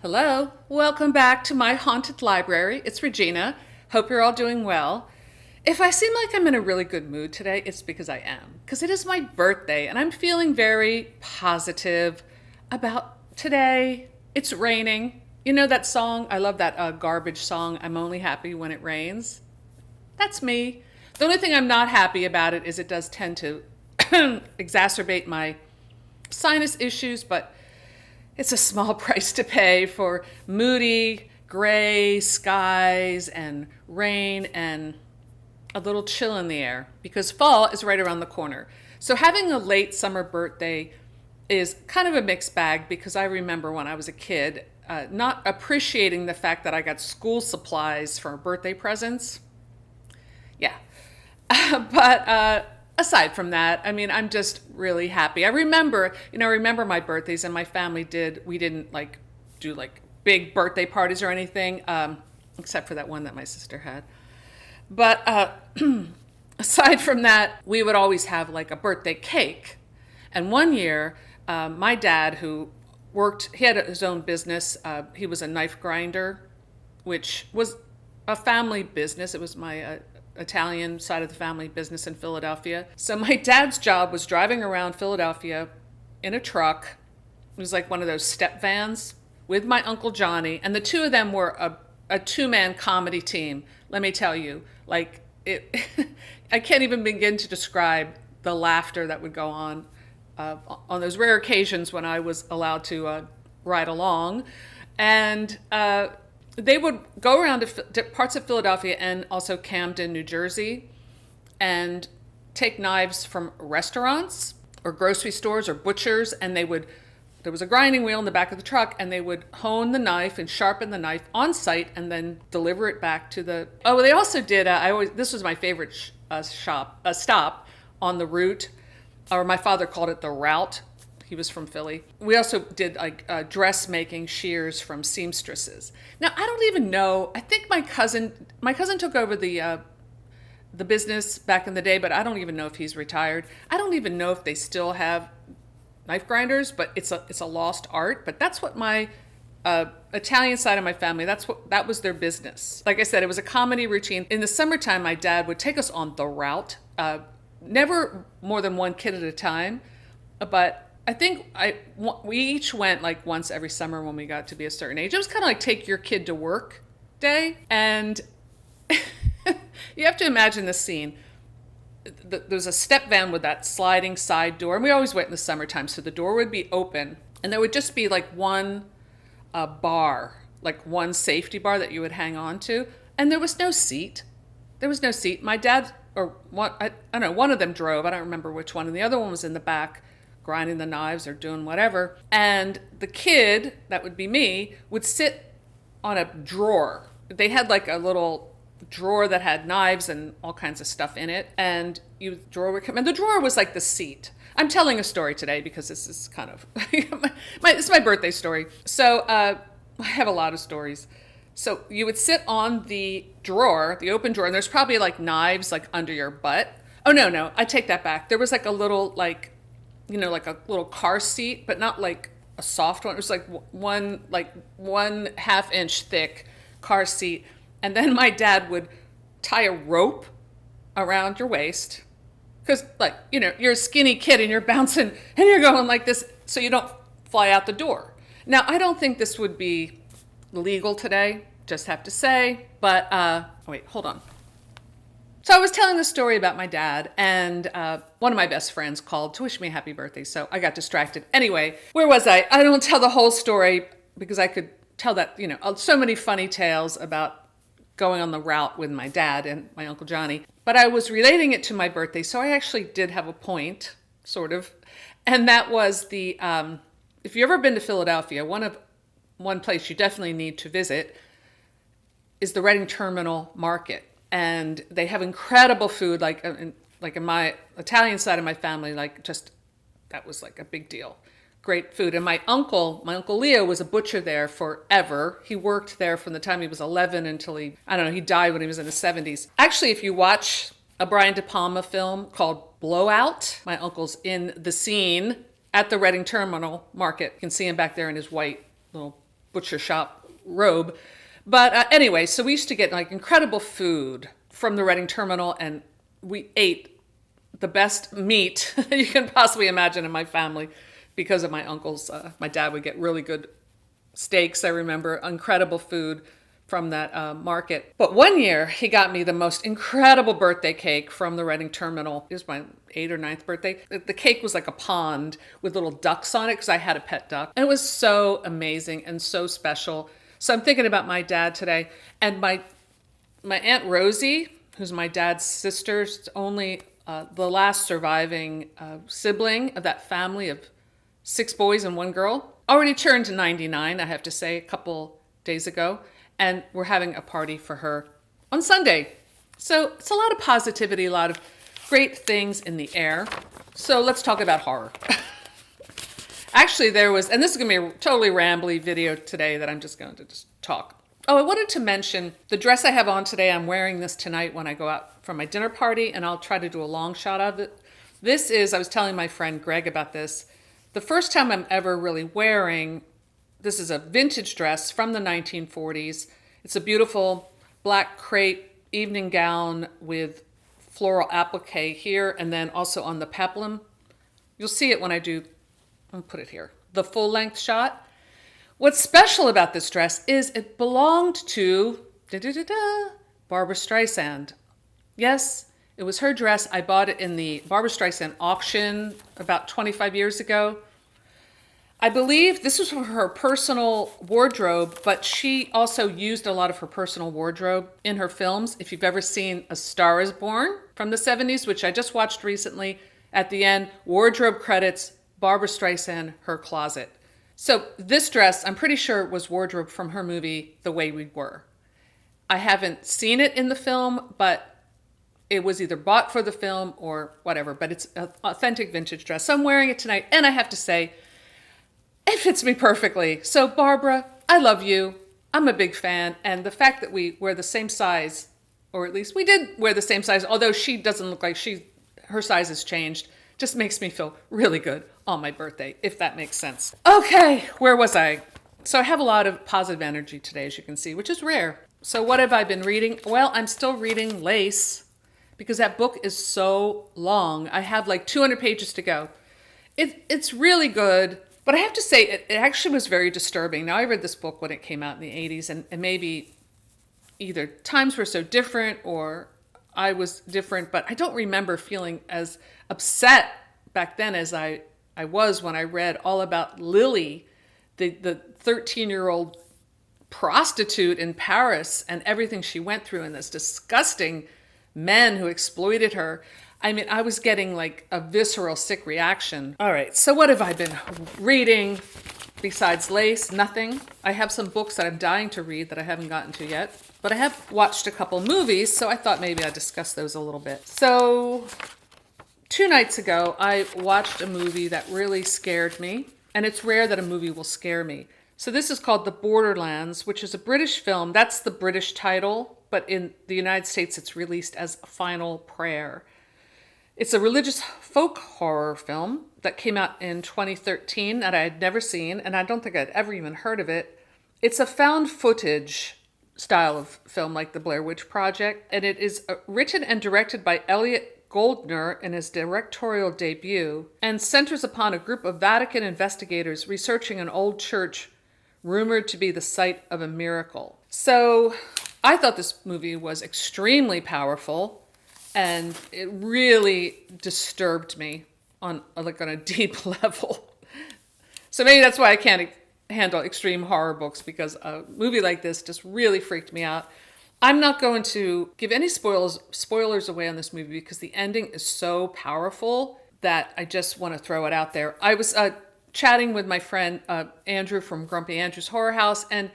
Hello, welcome back to my haunted library. It's Regina. Hope you're all doing well. If I seem like I'm in a really good mood today, it's because I am. Because it is my birthday and I'm feeling very positive about today. It's raining. You know that song? I love that garbage song, I'm Only Happy When It Rains. That's me. The only thing I'm not happy about it is it does tend to exacerbate my sinus issues, but it's a small price to pay for moody, gray skies and rain and a little chill in the air because fall is right around the corner. So having a late summer birthday is kind of a mixed bag because I remember when I was a kid not appreciating the fact that I got school supplies for birthday presents. Yeah. But aside from that, I mean, I'm just really happy. I remember my birthdays and my family we didn't like do like big birthday parties or anything, except for that one that my sister had. But aside from that, we would always have like a birthday cake. And one year, my dad, he had his own business. He was a knife grinder, which was a family business. It was my Italian side of the family business in Philadelphia. So my dad's job was driving around Philadelphia in a truck. It was like one of those step vans with my Uncle Johnny. And the two of them were a two-man comedy team. Let me tell you, like it, I can't even begin to describe the laughter that would go on those rare occasions when I was allowed to ride along. And they would go around to parts of Philadelphia and also Camden, New Jersey, and take knives from restaurants or grocery stores or butchers, and there was a grinding wheel in the back of the truck, and they would hone the knife and sharpen the knife on site and then deliver it back to they also did, this was my favorite stop on the route, or my father called it the route. He was from Philly. We also did like dressmaking shears from seamstresses. Now I don't even know. I think my cousin took over the business back in the day, but I don't even know if he's retired. I don't even know if they still have knife grinders, but it's a lost art. But that's what my Italian side of my family. That was their business. Like I said, it was a comedy routine. In the summertime, my dad would take us on the route. Never more than one kid at a time, but I think we each went like once every summer when we got to be a certain age. It was kind of like take your kid to work day. And you have to imagine this scene. There's a step van with that sliding side door. And we always went in the summertime. So the door would be open and there would just be like one bar, like one safety bar that you would hang on to. And there was no seat. My dad, or one, I don't know, one of them drove. I don't remember which one. And the other one was in the back, grinding the knives or doing whatever. And the kid, that would be me, would sit on a drawer. They had like a little drawer that had knives and all kinds of stuff in it. And the drawer would come, and the drawer was like the seat. I'm telling a story today because this is kind of, this is my birthday story. So I have a lot of stories. So you would sit on the drawer, the open drawer, and there's probably like knives like under your butt. Oh, no, I take that back. There was like a little like a little car seat, but not like a soft one. It was like one half-inch thick car seat. And then my dad would tie a rope around your waist. Because you're a skinny kid and you're bouncing and you're going like this so you don't fly out the door. Now, I don't think this would be legal today, just have to say. But, wait, hold on. So I was telling the story about my dad, and one of my best friends called to wish me a happy birthday, so I got distracted. Anyway, where was I? I don't tell the whole story because I could tell that, so many funny tales about going on the route with my dad and my Uncle Johnny. But I was relating it to my birthday, so I actually did have a point, sort of. And that was if you've ever been to Philadelphia, one place you definitely need to visit is the Reading Terminal Market. And they have incredible food, like in my Italian side of my family, that was like a big deal. Great food. And my uncle Leo was a butcher there forever. He worked there from the time he was 11 until he died when he was in his 70s. Actually, if you watch a Brian De Palma film called Blowout, my uncle's in the scene at the Reading Terminal Market. You can see him back there in his white little butcher shop robe. But anyway, so we used to get like incredible food from the Reading terminal, and we ate the best meat you can possibly imagine in my family because of my uncles. My dad would get really good steaks, I remember, incredible food from that market. But one year he got me the most incredible birthday cake from the Reading terminal. It was my 8th or 9th birthday. The cake was like a pond with little ducks on it because I had a pet duck. And it was so amazing and so special. So I'm thinking about my dad today. And my Aunt Rosie, who's my dad's sister's only the last surviving sibling of that family of 6 boys and 1 girl, already turned 99, I have to say, a couple days ago. And we're having a party for her on Sunday. So it's a lot of positivity, a lot of great things in the air. So let's talk about horror. Actually, there was, and this is going to be a totally rambly video today that I'm just going to just talk. Oh, I wanted to mention the dress I have on today. I'm wearing this tonight when I go out for my dinner party, and I'll try to do a long shot of it. This is, I was telling my friend Greg about this, the first time I'm ever really wearing. This is a vintage dress from the 1940s. It's a beautiful black crepe evening gown with floral applique here and then also on the peplum. You'll see it when I do, I'll put it here, the full length shot. What's special about this dress is it belonged to Barbra Streisand. Yes, it was her dress. I bought it in the Barbra Streisand auction about 25 years ago. I believe this was for her personal wardrobe, but she also used a lot of her personal wardrobe in her films. If you've ever seen A Star is Born from the 70s, which I just watched recently, at the end, wardrobe credits, Barbra Streisand, her closet. So this dress, I'm pretty sure was wardrobe from her movie, The Way We Were. I haven't seen it in the film, but it was either bought for the film or whatever, but it's an authentic vintage dress. So I'm wearing it tonight, and I have to say, it fits me perfectly. So Barbara, I love you. I'm a big fan. And the fact that we wear the same size, or at least we did wear the same size, although she doesn't look like her size has changed, just makes me feel really good on my birthday, if that makes sense. Okay, where was I? So I have a lot of positive energy today, as you can see, which is rare. So what have I been reading? Well, I'm still reading Lace because that book is so long. I have like 200 pages to go. It's really good. But I have to say, it actually was very disturbing. Now, I read this book when it came out in the 80s, and maybe either times were so different or I was different, but I don't remember feeling as upset back then as I was when I read all about Lily, the 13-year-old prostitute in Paris and everything she went through and this disgusting men who exploited her. I mean, I was getting like a visceral, sick reaction. All right, so what have I been reading besides Lace? Nothing. I have some books that I'm dying to read that I haven't gotten to yet. But I have watched a couple movies, so I thought maybe I'd discuss those a little bit. So 2 nights ago, I watched a movie that really scared me. And it's rare that a movie will scare me. So this is called The Borderlands, which is a British film. That's the British title, but in the United States, it's released as Final Prayer. It's a religious folk horror film that came out in 2013 that I had never seen, and I don't think I'd ever even heard of it. It's a found footage style of film like The Blair Witch Project, and it is written and directed by Elliot Goldner in his directorial debut, and centers upon a group of Vatican investigators researching an old church rumored to be the site of a miracle. So I thought this movie was extremely powerful. And it really disturbed me on a deep level. So maybe that's why I can't handle extreme horror books, because a movie like this just really freaked me out. I'm not going to give any spoilers away on this movie because the ending is so powerful that I just want to throw it out there. I was chatting with my friend Andrew from Grumpy Andrew's Horror House, and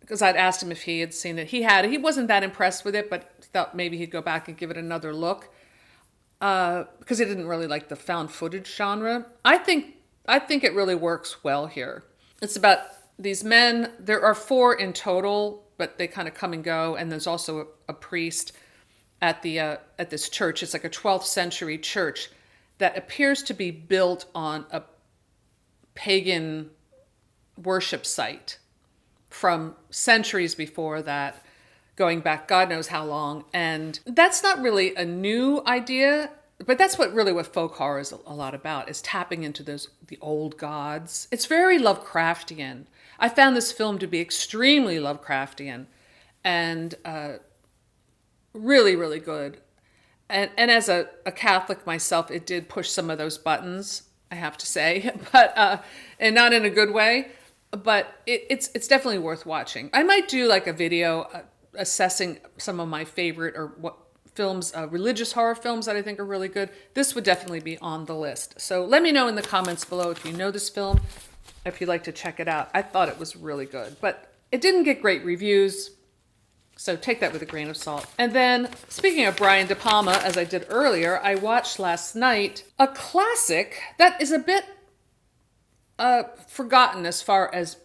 because I'd asked him if he had seen it. He had. He wasn't that impressed with it, but thought maybe he'd go back and give it another look because he didn't really like the found footage genre. I think it really works well here. It's about these men. There are 4 in total, but they kind of come and go. And there's also a priest at this church. It's like a 12th century church that appears to be built on a pagan worship site. from centuries before that, going back God knows how long. And that's not really a new idea, but that's what folk horror is a lot about, is tapping into the old gods. It's very Lovecraftian. I found this film to be extremely Lovecraftian and really, really good. And as a Catholic myself, it did push some of those buttons, I have to say, but and not in a good way. But it's definitely worth watching. I might do like a video assessing some of my favorite or what films, religious horror films that I think are really good. This would definitely be on the list. So let me know in the comments below if you know this film, if you'd like to check it out. I thought it was really good, but it didn't get great reviews. So take that with a grain of salt. And then, speaking of Brian De Palma, as I did earlier, I watched last night a classic that is a bit forgotten as far as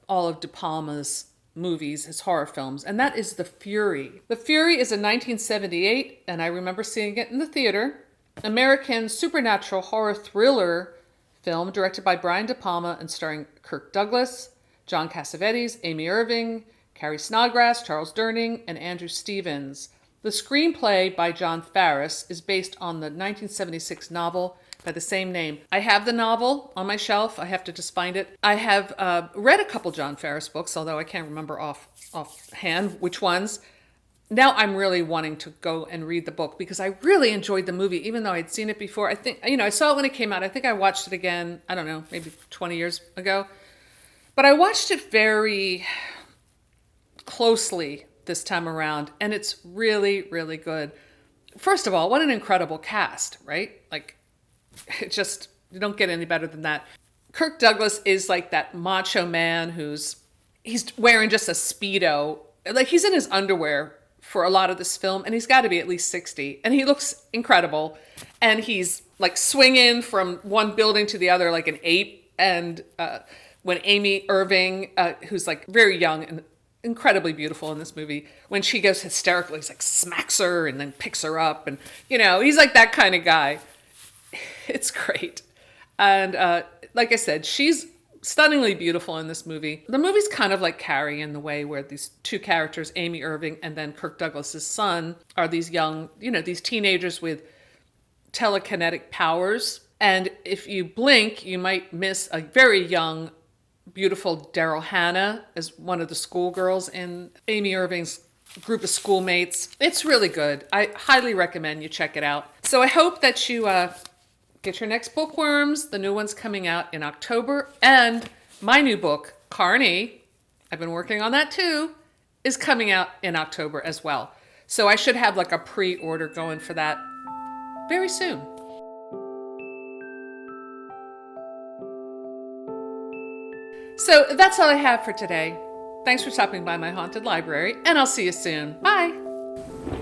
all of De Palma's movies, his horror films, and that is The Fury. The Fury is a 1978, and I remember seeing it in the theater, American supernatural horror thriller film directed by Brian De Palma and starring Kirk Douglas, John Cassavetes, Amy Irving, Carrie Snodgrass, Charles Durning, and Andrew Stevens. The screenplay by John Farris is based on the 1976 novel by the same name. I have the novel on my shelf. I have to just find it. I have read a couple John Farris books, although I can't remember offhand which ones. Now I'm really wanting to go and read the book because I really enjoyed the movie, even though I'd seen it before. I think, I saw it when it came out. I think I watched it again, I don't know, maybe 20 years ago. But I watched it very closely this time around, and it's really, really good. First of all, what an incredible cast, right? Like, it just, you don't get any better than that. Kirk Douglas is like that macho man he's wearing just a Speedo. Like, he's in his underwear for a lot of this film, and he's got to be at least 60, and he looks incredible. And he's like swinging from one building to the other like an ape. And when Amy Irving, who's like very young and incredibly beautiful in this movie, when she goes hysterical, he's like smacks her and then picks her up, and he's like that kind of guy. It's great. And like I said, she's stunningly beautiful in this movie. The movie's kind of like Carrie in the way where these two characters, Amy Irving and then Kirk Douglas's son, are these young, these teenagers with telekinetic powers. And if you blink, you might miss a very young, beautiful Daryl Hannah as one of the schoolgirls in Amy Irving's group of schoolmates. It's really good. I highly recommend you check it out. So I hope that you get your next bookworms. The new one's coming out in October. And my new book, Carney, I've been working on that too, is coming out in October as well. So I should have like a pre-order going for that very soon. So that's all I have for today. Thanks for stopping by my haunted library, and I'll see you soon. Bye.